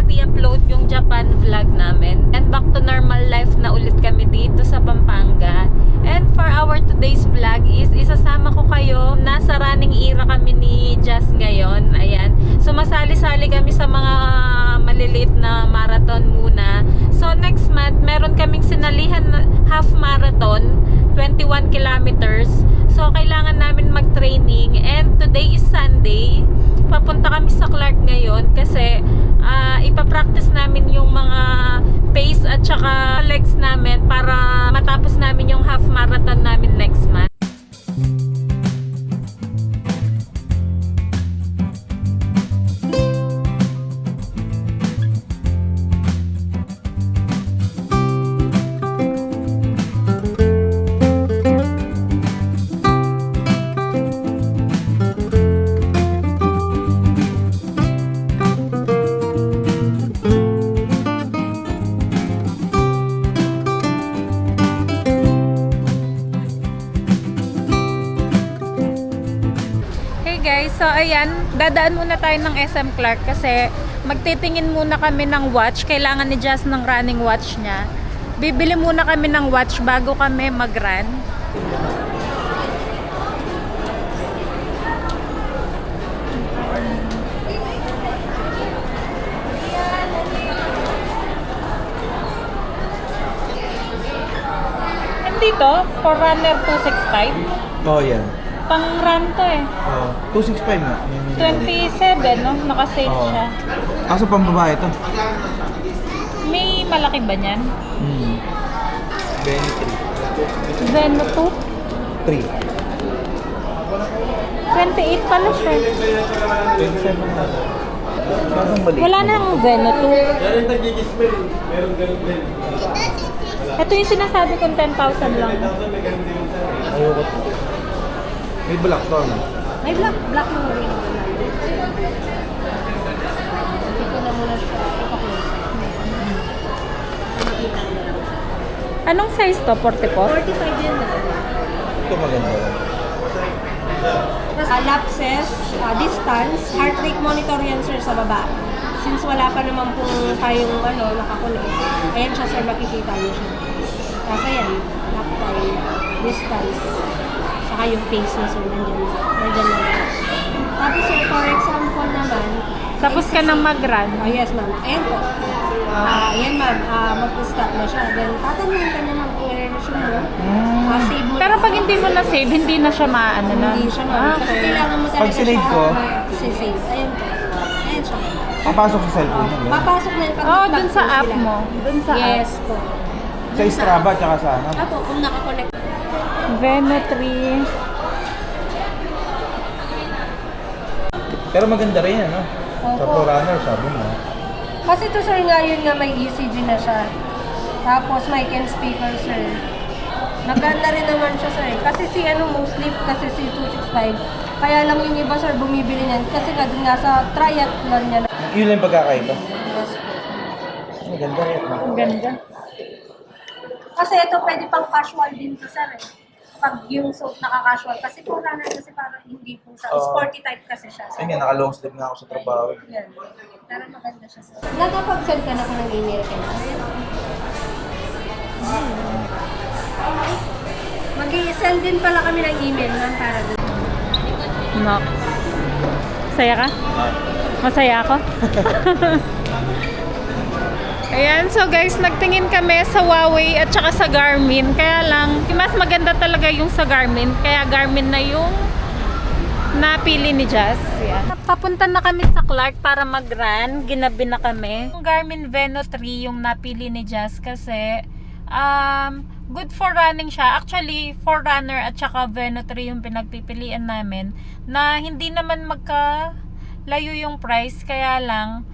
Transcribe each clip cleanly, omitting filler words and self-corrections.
i-upload yung Japan vlog namin. And back to normal life na ulit kami dito sa Pampanga. And for our today's vlog is isasama ko kayo. Nasa running era kami ni Jazz ngayon. Ayan. Sumasali-sali kami sa mga maliliit na marathon muna. So next month, meron kaming sinalihan na half marathon, 21 kilometers. So kailangan namin mag-training. And today is Sunday. Papunta kami sa Clark ngayon kasi ipapractice namin yung mga pace at saka legs namin para matapos namin yung half marathon namin next month. Guys, so ayan, dadaan muna tayo ng SM Clark kasi magtitingin muna kami ng watch. Kailangan ni Jazz ng running watch niya. Bibili muna kami ng watch bago kami mag-run. Dito, for runner 265. Oh, yan. Pang-run to eh. 265 na. 27, no? Naka-sale siya. Kaso pang babae ito. May malaki ba niyan? Benny Veno 2? 3. 28 pala siya. 27 na. Masyadong mali. Wala nang Veno 2. Ito yung sinasabi kong 10,000 lang. Ayoko to. May black to, no? May black mo rin. Ito na muna siya. Anong size to? 44? 45 yan na. Ito maganda. Lapses, distance, heart rate monitor yan sir sa baba. Since wala pa naman pong tayong nakakulit. Ayan siya sir, makikita niyo siya. Kasi yan, lap time, distance, saka yung pace niya sir, nandyan na. Tapos sir, for example naman, Tapos ka nang mag-run? oh yes ma'am, ayan po. Ayan ma'am, mag-stop na siya. Then tatanungin ka naman kung i-resume mo. Save mo. Pero pag hindi mo na-save, hindi na siya maano na. Hindi siya ma'am. Kasi Okay. kailangan mo talaga Pag sinave ko, save. Ayan po. Ayan siya. papasok sa cellphone mo. Papasok na yung pag Oh, dun sa app mo. Dun sa app. Yes po. Sa Strava, tsaka sa ano. Apo, kung nakakonect. Veno 3. Pero maganda rin, ano? Sa Opo. Forerunner, sabi mo. Kasi ito sir nga yun nga may ECG na siya. Tapos mic and speaker sir. Maganda rin naman siya sir. Kasi si mostly kasi si 265. Kaya lang yung iba sir bumibili niyan. Kasi nga dun nga sa triathlon niya. Yun lang yung pagkakaiba. Yes po. Maganda rin. Ang ganda. Kasi ito pwede pang casual din to sir eh. Pag yung suit naka-casual. Kasi po runner kasi parang hindi po siya. Sporty type kasi siya. Ayun nga, naka-long sleeve nga ako sa trabaho. Yan. Pero maganda siya sir. Nakapag-send ka na ko ng email kayo sir. Mag-i-send din pala kami ng email lang para doon. No. Masaya ka? Masaya ako? Ayan, so guys, nagtingin kami sa Huawei at saka sa Garmin. Kaya lang, mas maganda talaga yung sa Garmin. Kaya Garmin na yung napili ni Jazz. Yan. Papunta na kami sa Clark para mag-run. Ginabi na kami. Yung Garmin Veno 3 yung napili ni Jazz kasi good for running siya. Actually, for runner at saka Veno 3 yung pinagpipilian namin na hindi naman magkalayo yung price. Kaya lang,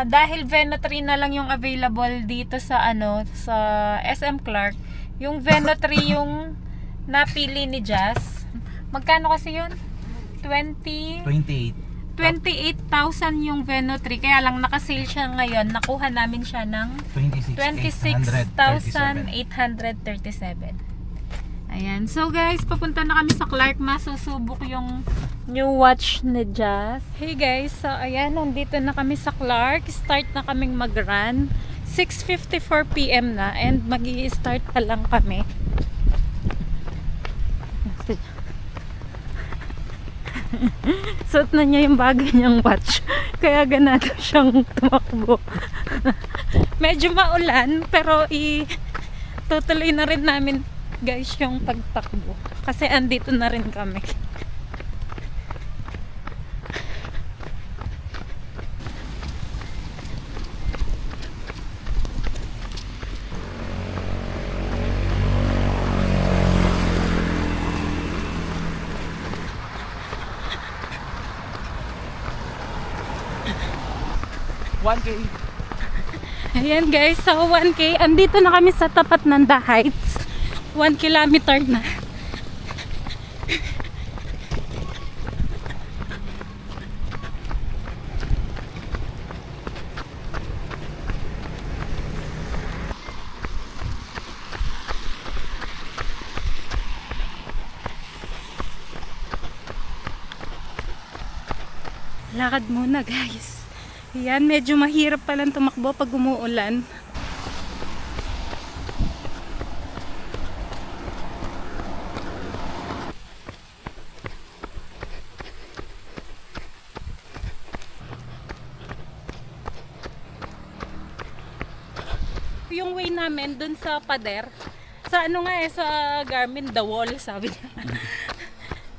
dahil Veno 3 na lang yung available dito sa sa SM Clark, yung Veno 3 yung napili ni Jazz. Magkano kasi yun? 28. 28,000 yung Veno 3. Kaya lang naka-sale siya ngayon. Nakuha namin siya ng 26,837. Ayan. So guys, papunta na kami sa Clark. Masusubok yung new watch ni Jazz. Hey guys, so ayan, nandito na kami sa Clark. Start na kaming mag-run. 6:54 PM na and magi-start pa lang kami. Suot na niya yung bagay niyang watch. Kaya ganado siyang tumakbo. Medyo maulan pero tutuloy na rin namin guys yung pagtakbo. Kasi andito na rin kami. Ayan guys, so 1K. Andito na kami sa tapat ng The Heights. 1 kilometer na. Lakad muna guys. Ayan, medyo mahirap palang tumakbo pag umuulan. Yung way namin dun sa pader, sa ano nga sa Garmin, the wall, sabi niya.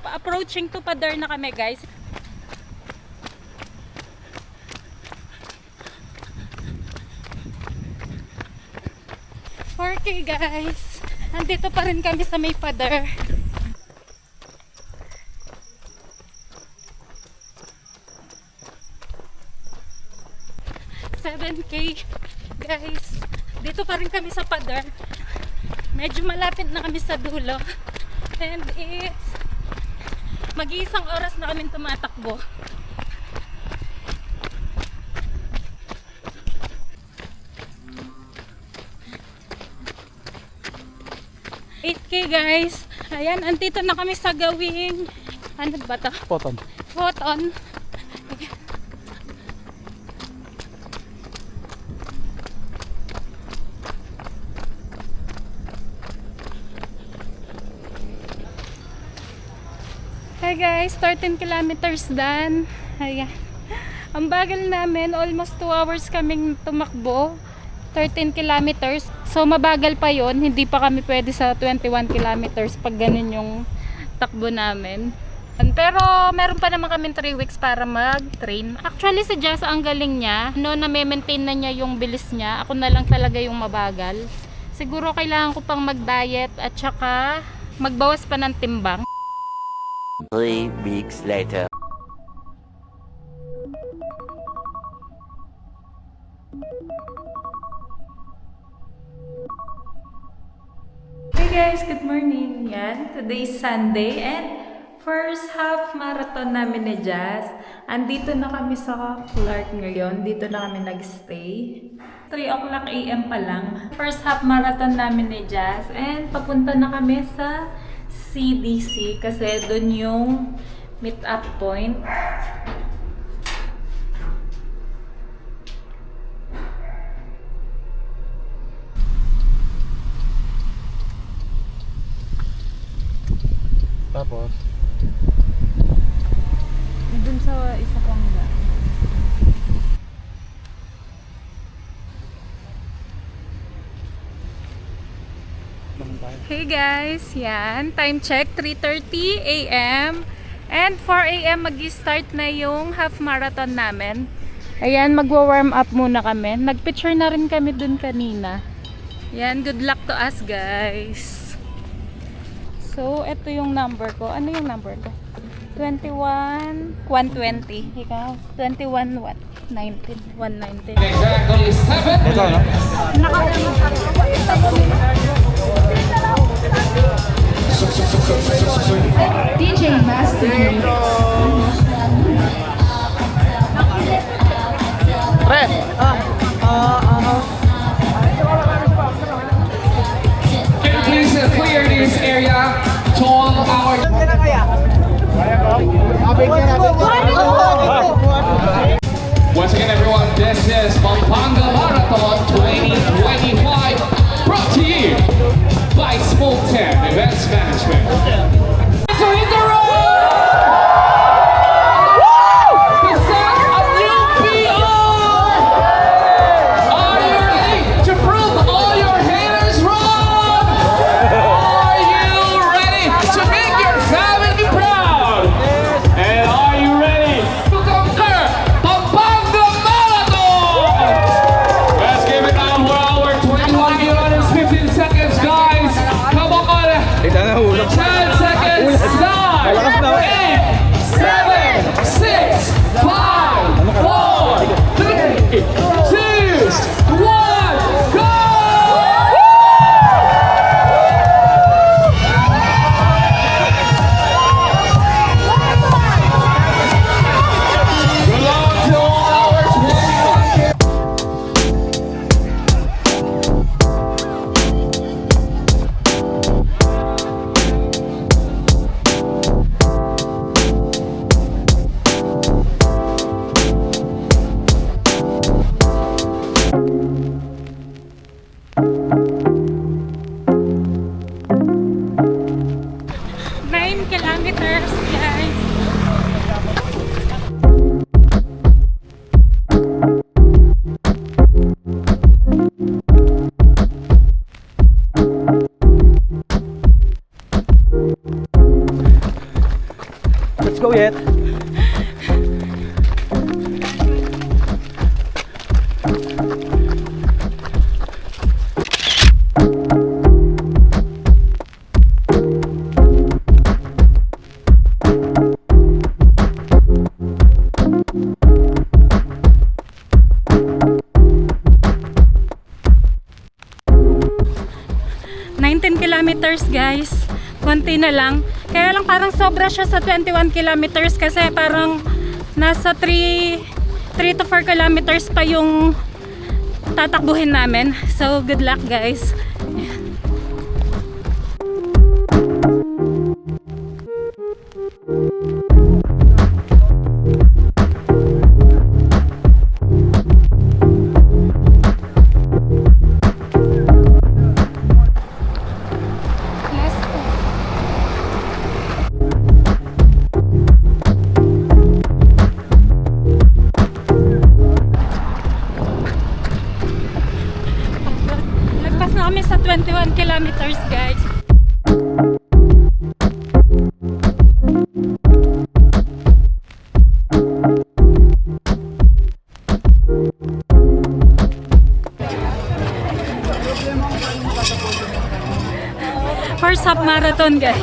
Pa-approaching to pader na kami guys. Okay guys, nandito pa rin kami sa may pader. $7K guys, dito pa rin kami sa pader. Medyo malapit na kami sa dulo and it's mag-iisang oras na kami tumatakbo. $8K guys. Ayan, andito na kami sa gawing ano ba to? Photon. Photon. Hey guys, 13 kilometers done. Ayan. Ang bagal namin, almost 2 hours kaming tumakbo. 13 kilometers. So mabagal pa yon, hindi pa kami pwede sa 21 kilometers pag ganun yung takbo namin. Pero meron pa naman kami 3 weeks para mag-train. Actually si Jazz ang galing niya. No, na-maintain na niya yung bilis niya. Ako na lang talaga yung mabagal. Siguro kailangan ko pang mag-diet at saka magbawas pa ng timbang. 3 weeks later. Hey guys, good morning. Yan, today's Sunday and first half marathon namin ni Jazz. Andito na kami sa Clark ngayon. Dito na kami nagstay. 3 o'clock AM pa lang. First half marathon namin ni Jazz and papunta na kami sa CDC kasi doon yung meet up point. Tapos, Doon sa isa pang Hey guys, yan. Time check, 3:30 AM. And 4 AM mag-start na yung half marathon namin. Ayan, magwa-warm up muna kami. Nag-picture na rin kami dun kanina. Yan, good luck to us guys. So, ito yung number ko. Ano yung number ko? 21,120. Ikaw? 21, what? 19, 119. Exactly 7 DJ Master. pre! Can you please clear this area? Once again, everyone, this is Pampanga Marathon 2025, brought to you by Small 10 Events Management. So hit the road! To set a new PR! Are you ready to prove all your haters wrong? Are you ready to make your family proud? And are you ready to conquer Pampanga Marathon? Let's give it up for our 21 kilometers, 15 seconds, guys. Come on. 10 seconds, 9, 8, 7, 6, 5, 4, 3, 2, 1, go! Good luck to all our 21 Nine kilometers, guys. Let's go yet. Kilometers, guys. Konti na lang. Kaya lang parang sobra siya sa 21 kilometers kasi parang nasa 3 to 4 kilometers pa yung tatakbuhin namin. So, good luck, guys. Lagpas na kami sa 21 kilometers, guys. First half marathon, guys.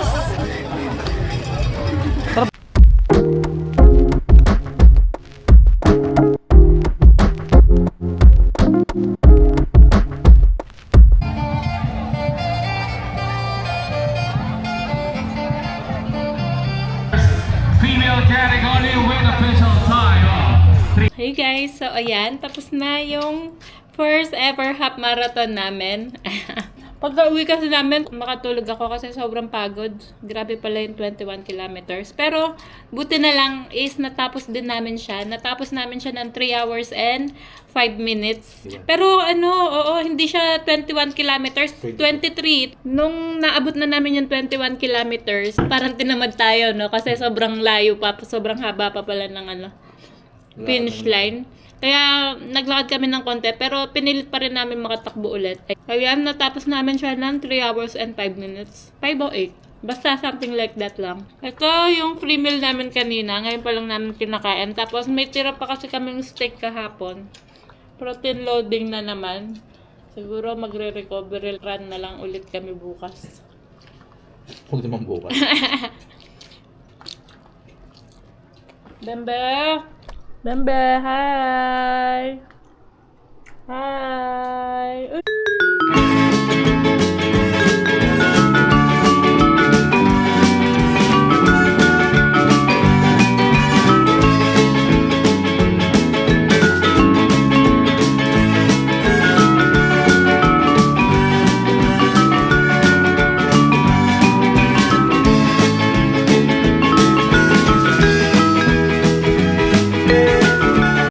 Female category with official time of Hey guys, so ayan, tapos na yung first ever half marathon namin. Pagka-uwi kasi namin, makatulog ako kasi sobrang pagod. Grabe pala yung 21 kilometers. Pero buti na lang is natapos din namin siya. Natapos namin siya ng 3 hours and 5 minutes. Pero oo, hindi siya 21 kilometers, 23. Nung naabot na namin yung 21 kilometers, parang tinamad tayo, no? Kasi sobrang layo pa, sobrang haba pa pala ng finish line. Kaya naglakad kami ng konti pero pinilit pa rin namin makatakbo ulit. Kaya natapos namin siya ng 3 hours and 5 minutes. 5 o 8. Basta something like that lang. Ito yung free meal namin kanina. Ngayon pa lang namin kinakain. Tapos may tira pa kasi kaming steak kahapon. Protein loading na naman. Siguro magre-recovery run na lang ulit kami bukas. Huwag naman bukas. Bembe! Bembe, hi! Hi! Uy!